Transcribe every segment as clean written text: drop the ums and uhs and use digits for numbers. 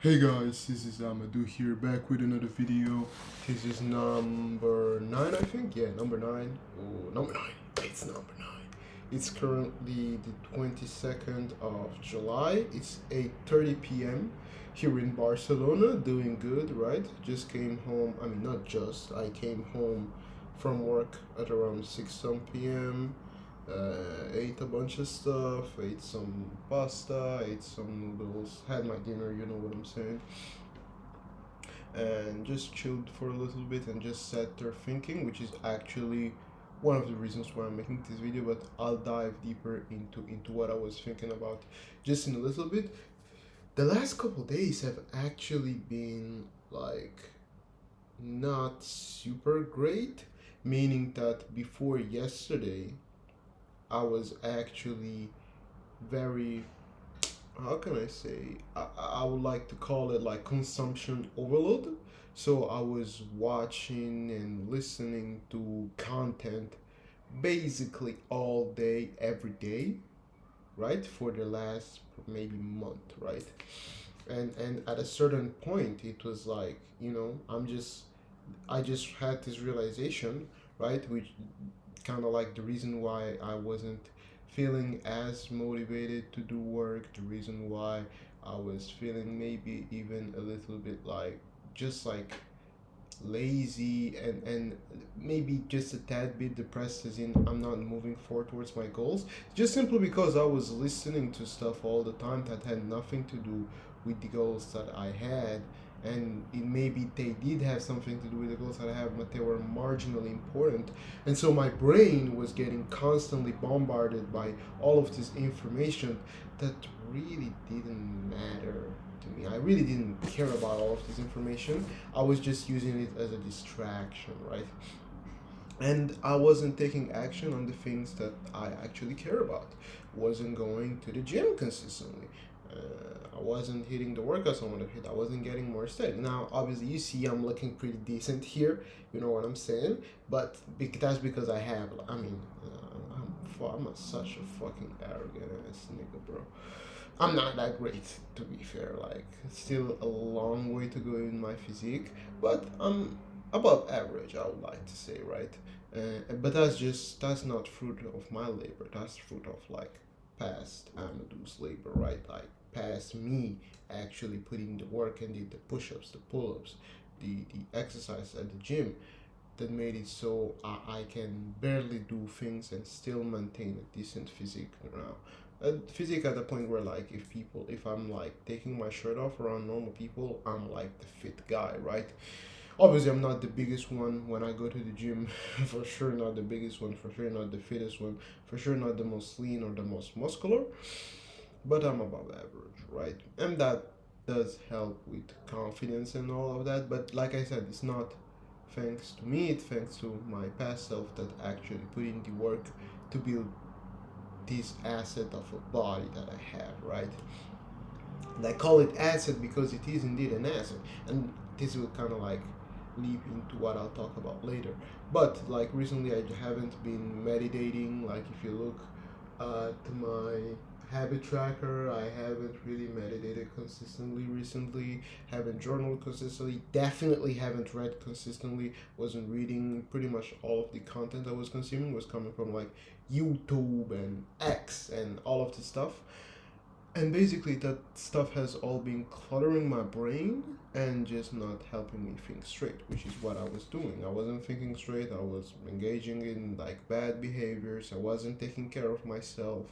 Hey guys, this is Amadou here, back with another video. This is number 9, I think. Yeah, number 9. Oh, number 9. It's number 9. It's currently the 22nd of July. It's 8:30 p.m. here in Barcelona. Doing good, right? Just came home. I mean, not just. I came home from work at around 6 some p.m. Ate a bunch of stuff, ate some pasta, ate some noodles, had my dinner, you know what I'm saying, and just chilled for a little bit and just sat there thinking, which is actually one of the reasons why I'm making this video, but I'll dive deeper into what I was thinking about just in a little bit. The last couple days have actually been like not super great, meaning that before yesterday I was actually very, how can I say, I would like to call it like consumption overload. So I was watching and listening to content basically all day, every day, right? For the last maybe month, right? And at a certain point it was like, I just had this realization, right? Which kind of like the reason why I wasn't feeling as motivated to do work, the reason why I was feeling maybe even a little bit like just like lazy and maybe just a tad bit depressed, as in I'm not moving forward towards my goals, just simply because I was listening to stuff all the time that had nothing to do with the goals that I had. And it maybe they did have something to do with the goals that I have, but they were marginally important. And so my brain was getting constantly bombarded by all of this information that really didn't matter to me. I really didn't care about all of this information. I was just using it as a distraction, right? And I wasn't taking action on the things that I actually care about. Wasn't going to the gym consistently. I wasn't hitting the workouts I wanted to hit. I wasn't getting more steady. Now, obviously, you see I'm looking pretty decent here. You know what I'm saying? But that's because I have. I mean, such a fucking arrogant ass nigga, bro. I'm not that great, to be fair. Like, still a long way to go in my physique, but I'm above average, I would like to say, right? But that's not fruit of my labor. That's fruit of like past Amadou's labor, right? Like past me actually putting the work and did the push-ups, the pull-ups, the exercise at the gym that made it so I can barely do things and still maintain a decent physique now. A physique at the point where like if I'm like taking my shirt off around normal people, I'm like the fit guy, right? Obviously I'm not the biggest one when I go to the gym. For sure not the biggest one, for sure not the fittest one, for sure not the most lean or the most muscular, but I'm above average, right? And that does help with confidence and all of that. But like I said, it's not thanks to me, it's thanks to my past self that actually put in the work to build this asset of a body that I have, right? And I call it asset because it is indeed an asset. And this will kind of like leap into what I'll talk about later. But like recently, I haven't been meditating. Like if you look at my habit tracker, I haven't really meditated consistently recently. Haven't journaled consistently. Definitely haven't read consistently. Wasn't reading. Pretty much all of the content I was consuming was coming from like YouTube and X and all of this stuff. And basically, that stuff has all been cluttering my brain and just not helping me think straight, which is what I was doing. I wasn't thinking straight, I was engaging in like bad behaviors, I wasn't taking care of myself,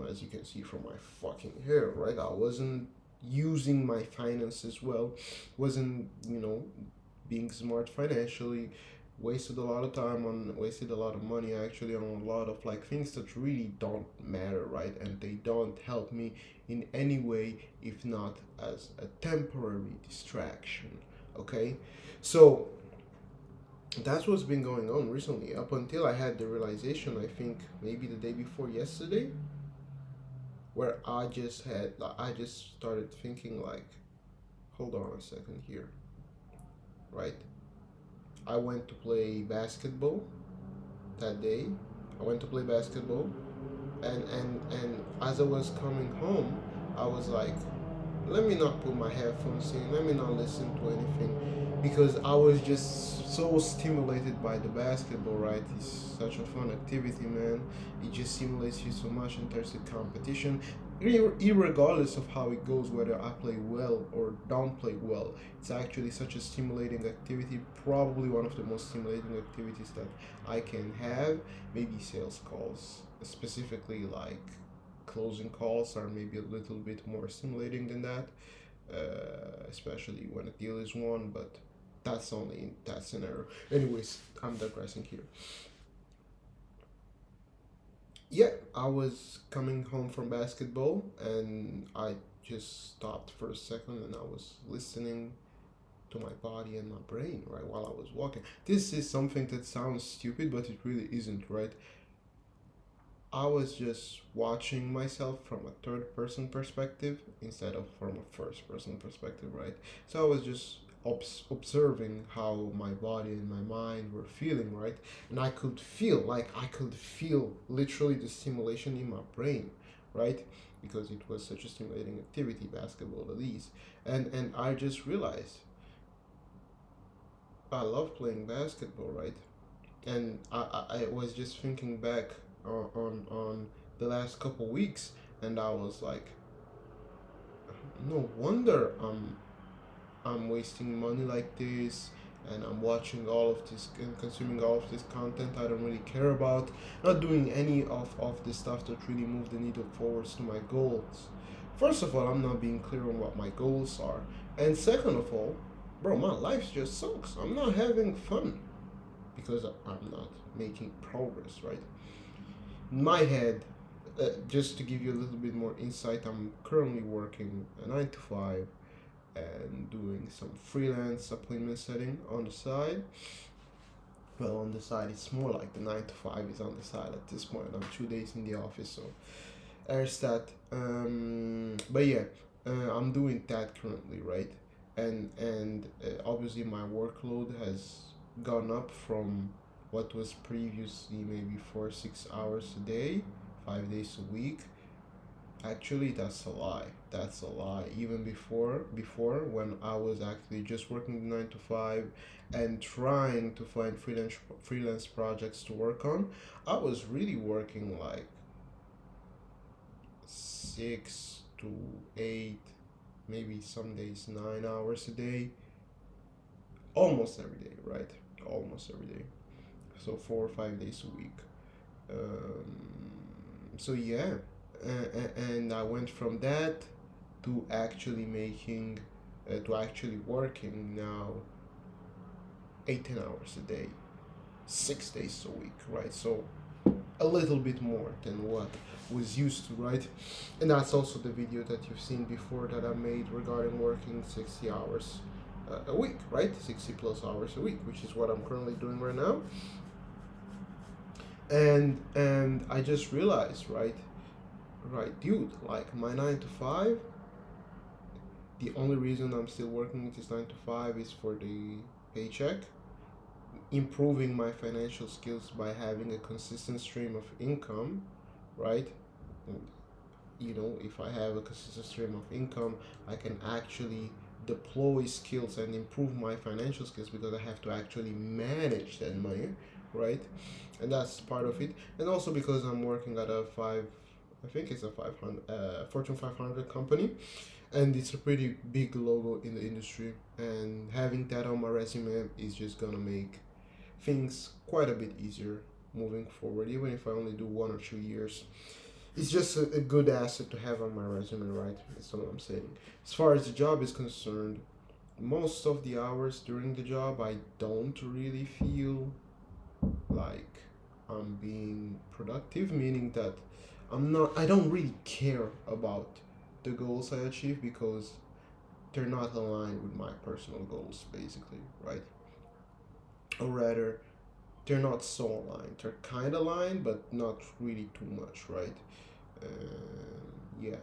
as you can see from my fucking hair, right? I wasn't using my finances well, wasn't, being smart financially, wasted a lot of money actually on a lot of like things that really don't matter, right? And they don't help me in any way if not as a temporary distraction. Okay, so that's what's been going on recently up until I had the realization, I think maybe the day before yesterday, where I just started thinking like, hold on a second here, right? I went to play basketball that day. I went to play basketball, and as I was coming home, I was like, let me not put my headphones in, let me not listen to anything, because I was just so stimulated by the basketball, right? It's such a fun activity, man. It just stimulates you so much in terms of competition, irregardless of how it goes, whether I play well or don't play well. It's actually such a stimulating activity, probably one of the most stimulating activities that I can have. Maybe sales calls, specifically like closing calls, are maybe a little bit more stimulating than that, especially when a deal is won, but that's only in that scenario. Anyways, I'm digressing here. Yeah, I was coming home from basketball and I just stopped for a second and I was listening to my body and my brain, right, while I was walking. This is something that sounds stupid, but it really isn't, right? I was just watching myself from a third person perspective instead of from a first person perspective, right? So I was just observing how my body and my mind were feeling, right? And I could feel literally the stimulation in my brain, right? Because it was such a stimulating activity, basketball at least. And I just realized I love playing basketball, right? And I was just thinking back on the last couple weeks, and I was like, no wonder I'm wasting money like this, and I'm watching all of this and consuming all of this content I don't really care about, not doing any of the stuff that really move the needle forwards to my goals. First of all, I'm not being clear on what my goals are, and second of all, bro, my life just sucks. I'm not having fun because I'm not making progress, right? In my head, just to give you a little bit more insight, I'm currently working a 9 to 5 and doing some freelance appointment setting on the side. Well, on the side, it's more like the 9 to 5 is on the side at this point. I'm 2 days in the office, so there's that. But yeah, I'm doing that currently, right? And obviously my workload has gone up from what was previously maybe 4 6 hours a day, 5 days a week. Actually, that's a lie. That's a lie. Even before when I was actually just working 9 to 5 and trying to find freelance projects to work on, I was really working like 6 to 8, maybe some days 9 hours a day, almost every day, right? Almost every day. So 4 or 5 days a week. So yeah, and I went from that to actually making, to actually working now 8 10 hours a day, 6 days a week, right? So a little bit more than what was used to, right? And that's also the video that you've seen before that I made regarding working 60 hours a week, right? 60 plus hours a week, which is what I'm currently doing right now. And I just realized, right, dude, like my 9 to 5, the only reason I'm still working with this 9 to 5 is for the paycheck. Improving my financial skills by having a consistent stream of income, right? You know, if I have a consistent stream of income, I can actually deploy skills and improve my financial skills because I have to actually manage that money, right? And that's part of it. And also because I'm working at a I think it's a 500 Fortune 500 company, and it's a pretty big logo in the industry. And having that on my resume is just gonna make things quite a bit easier moving forward, even if I only do 1 or 2 years. It's just a good asset to have on my resume, right? That's what I'm saying. As far as the job is concerned, most of the hours during the job, I don't really feel like I'm being productive, meaning that I don't really care about the goals I achieve because they're not aligned with my personal goals, basically, right? Or rather, they're not so aligned. They're kind of aligned, but not really too much, right? Yeah,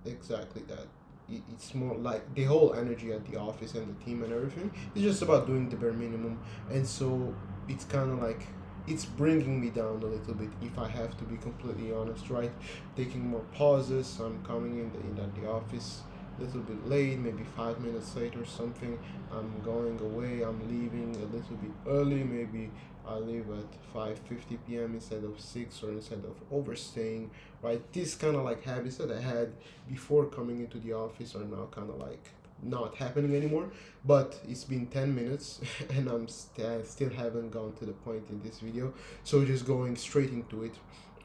exactly that. It's more like the whole energy at the office and the team and everything. It's just about doing the bare minimum, and so it's kind of like it's bringing me down a little bit. If I have to be completely honest, right? Taking more pauses. I'm coming in at the office a little bit late, maybe 5 minutes late or something. I'm going away, I'm leaving a little bit early, maybe I leave at 5:50 p.m. instead of 6, or instead of overstaying, right? These kind of like habits that I had before coming into the office are now kind of like not happening anymore. But it's been 10 minutes and I still haven't gone to the point in this video, so just going straight into it,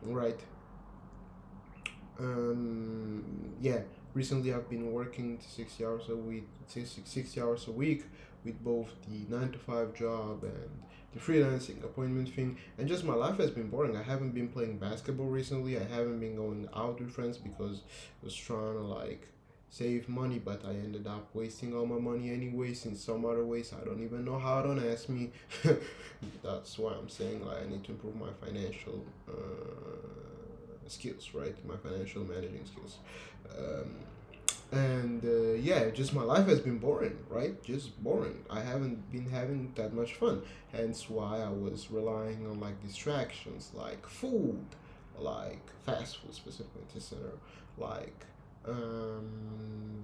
right? Yeah, recently I've been working 60 hours a week, 60 hours a week, with both the 9 to 5 job and the freelancing appointment thing, and just my life has been boring. I haven't been playing basketball recently. I haven't been going out with friends because I was trying to like save money, but I ended up wasting all my money anyways in some other ways. I don't even know how, don't ask me. That's why I'm saying like I need to improve my financial skills, right? My financial managing skills. Yeah, just my life has been boring, right? Just boring. I haven't been having that much fun. Hence why I was relying on like distractions, like food, like fast food specifically, etc. Like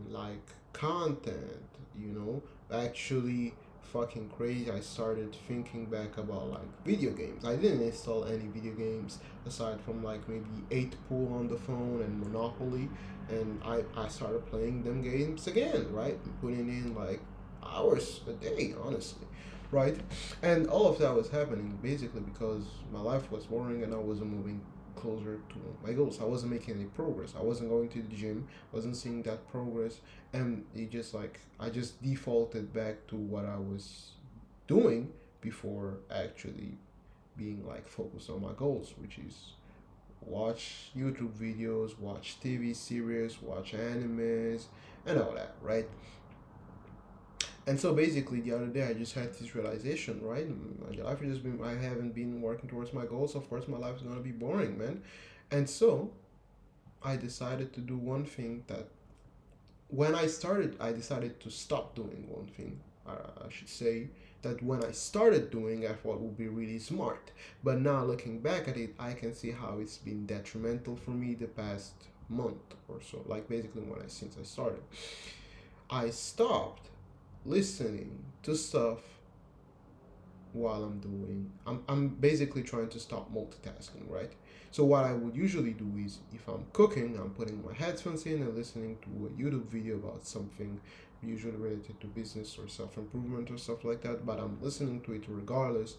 like content, you know. Actually fucking crazy, I started thinking back about like video games. I didn't install any video games aside from like maybe 8 Pool on the phone and Monopoly, and I started playing them games again, right? Putting in like hours a day, honestly, right? And all of that was happening basically because my life was boring and I wasn't moving closer to my goals. I wasn't making any progress. I wasn't going to the gym, wasn't seeing that progress, and it just like I just defaulted back to what I was doing before actually being like focused on my goals, which is watch YouTube videos, watch TV series, watch animes, and all that, right? And so basically, the other day I just had this realization, right? My life has just been, I haven't been working towards my goals. Of course, my life is gonna be boring, man. And so I decided to do one thing that when I decided to stop doing one thing. I should say that when I started doing, I thought would be really smart. But now looking back at it, I can see how it's been detrimental for me the past month or so. Like basically since I started, I stopped listening to stuff while I'm basically trying to stop multitasking, right? So what I would usually do is if I'm cooking, I'm putting my headphones in and listening to a YouTube video about something usually related to business or self-improvement or stuff like that, but I'm listening to it regardless.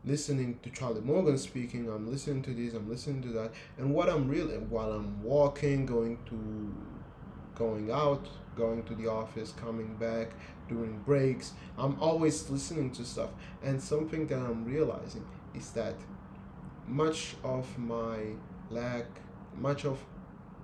Listening to Charlie Morgan speaking, I'm listening to this, I'm listening to that, and what I'm really while I'm walking, going out, going to the office, coming back, during breaks, I'm always listening to stuff. And something that I'm realizing is that much of my lack much of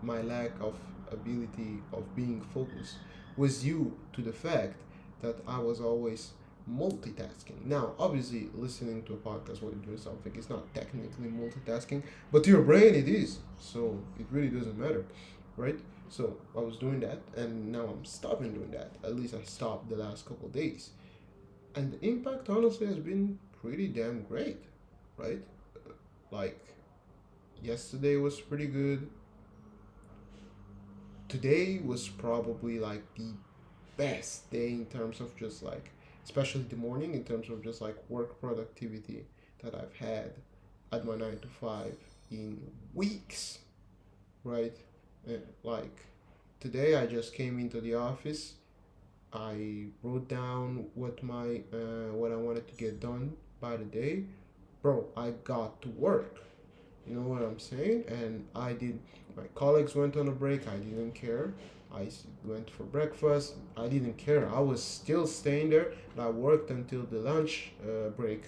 my lack of ability of being focused was due to the fact that I was always multitasking. Now, obviously, listening to a podcast while you're doing something is not technically multitasking, but to your brain it is. So it really doesn't matter, right? So I was doing that, and now I'm stopping doing that. At least I stopped the last couple of days, and the impact honestly has been pretty damn great, right? Like yesterday was pretty good. Today was probably like the best day in terms of just like, especially the morning, in terms of just like work productivity that I've had at my 9 to 5 in weeks, right? Like today I just came into the office. I wrote down what I wanted to get done by the day. Bro, I got to work. You know what I'm saying? And I did. My colleagues went on a break. I didn't care. Went for breakfast. I didn't care. I was still staying there. And I worked until the lunch break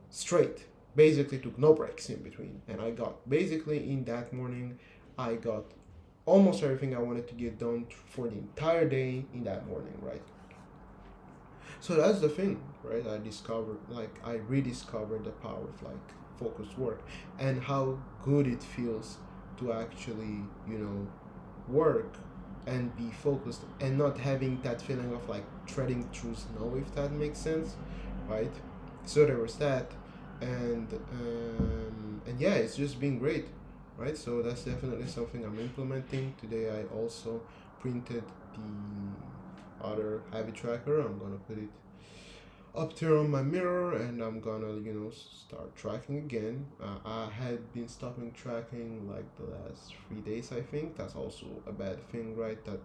straight. Basically took no breaks in between. And I got, basically in that morning, I got almost everything I wanted to get done for the entire day in that morning, right? So that's the thing, right? I rediscovered the power of like focused work and how good it feels to actually, work and be focused and not having that feeling of like treading through snow, if that makes sense, right? So there was that, and yeah, it's just been great, right? So that's definitely something I'm implementing today. I also printed the other habit tracker. I'm gonna put it up there on my mirror, and I'm gonna start tracking again. I had been stopping tracking like the last 3 days. I think that's also a bad thing, right? That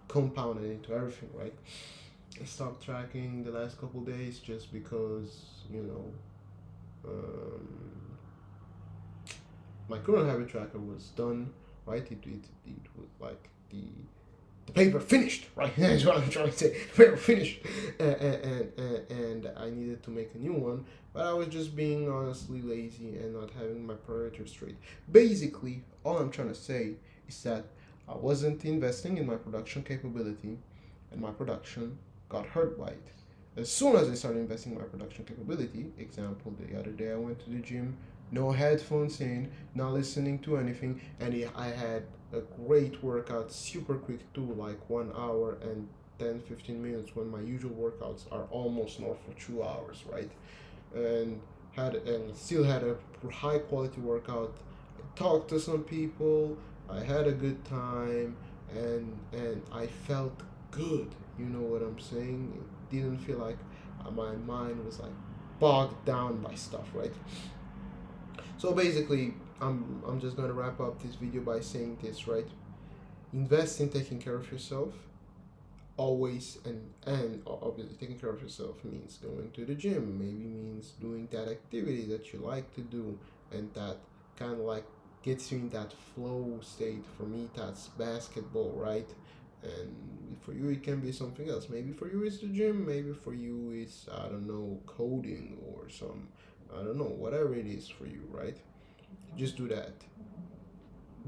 compounded into everything, right? I stopped tracking the last couple days just because um, my current habit tracker was done, right? It was like the paper finished, right? That's what I'm trying to say. The paper finished, and I needed to make a new one, but I was just being honestly lazy and not having my priorities straight. Basically, all I'm trying to say is that I wasn't investing in my production capability, and my production got hurt by it. As soon as I started investing in my production capability, example, the other day I went to the gym, no headphones in, not listening to anything, and I had a great workout, super quick too, like 1 hour and 10-15 minutes when my usual workouts are almost north for 2 hours, right? And still had a high quality workout. I talked to some people, I had a good time, and I felt good. You know what I'm saying? It didn't feel like my mind was like bogged down by stuff, right? So basically, I'm just gonna wrap up this video by saying this, right? Invest in taking care of yourself always, and obviously taking care of yourself means going to the gym, maybe means doing that activity that you like to do, and that kind of like gets you in that flow state. For me, that's basketball, right? And for you it can be something else. Maybe for you it's the gym, maybe for you it's, I don't know, coding or some, I don't know, whatever it is for you, right? Just do that.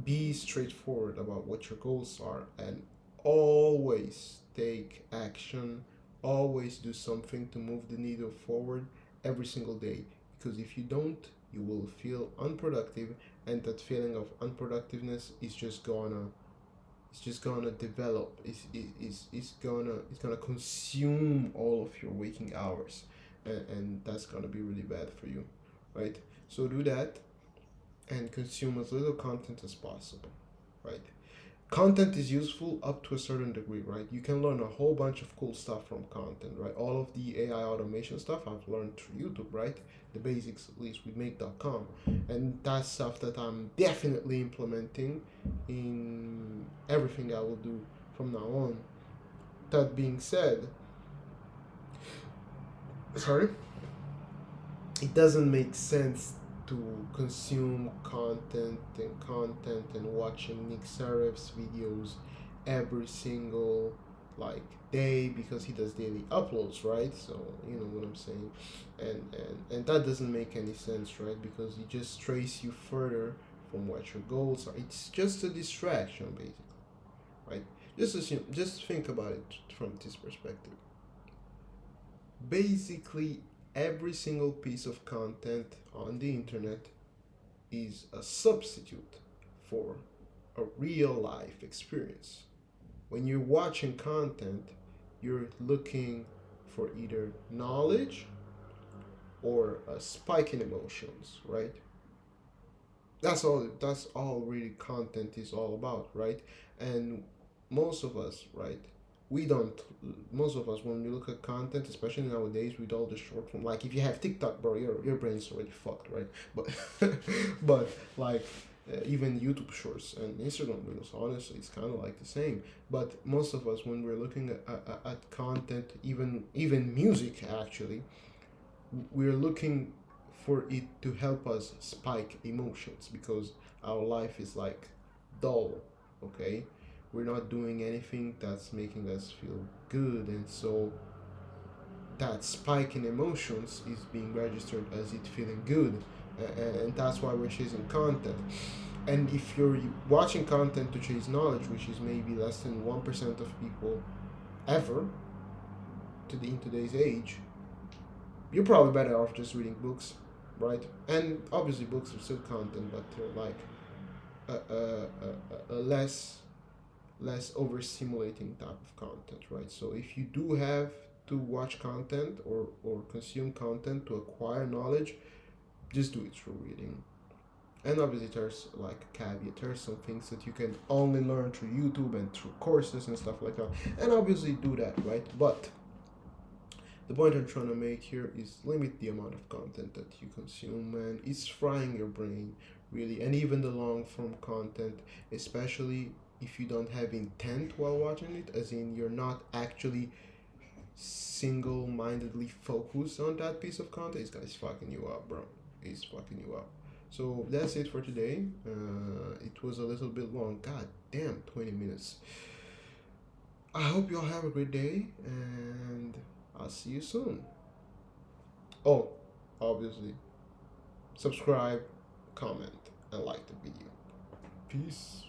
Be straightforward about what your goals are, and always take action. Always do something to move the needle forward every single day, because if you don't, you will feel unproductive, and that feeling of unproductiveness is just gonna develop. It's gonna consume all of your waking hours, and that's gonna be really bad for you, right? So do that, and consume as little content as possible, right? Content is useful up to a certain degree, right? You can learn a whole bunch of cool stuff from content, right? All of the AI automation stuff I've learned through YouTube, right? The basics, at least, with make.com. And that's stuff that I'm definitely implementing in everything I will do from now on. That being said, sorry, it doesn't make sense to consume content and watching Nick Sarev's videos every single like day, because he does daily uploads, right? So you know what I'm saying, and that doesn't make any sense, right? Because it just strays you further from what your goals are. It's just a distraction, basically, right? Just think about it from this perspective. Basically, every single piece of content on the internet is a substitute for a real life experience. When you're watching content, you're looking for either knowledge or a spike in emotions, right? That's all really content is all about, right? And most of us, right, we don't most of us, when we look at content, especially nowadays with all the short form, like if you have TikTok, bro, your brain's already fucked, right? But but like even YouTube shorts and Instagram reels, honestly, it's kind of like the same. But most of us, when we're looking at content, even music, actually, we're looking for it to help us spike emotions, because our life is like dull, okay? We're not doing anything that's making us feel good, and so that spike in emotions is being registered as it feeling good, and that's why we're chasing content. And if you're watching content to chase knowledge, which is maybe less than 1% of people ever in today's age, you're probably better off just reading books, right? And obviously books are still content, but they're like a less overstimulating type of content, right? So if you do have to watch content or consume content to acquire knowledge, just do it through reading. And obviously there's like a caveat, there's some things that you can only learn through YouTube and through courses and stuff like that, and obviously do that, right? But the point I'm trying to make here is limit the amount of content that you consume, man. It's frying your brain, really. And even the long form content, especially if you don't have intent while watching it, as in you're not actually single mindedly focused on that piece of content, it's fucking you up, bro. It's fucking you up. So that's it for today. It was a little bit long. God damn, 20 minutes. I hope you all have a great day, and I'll see you soon. Oh, obviously, subscribe, comment, and like the video. Peace.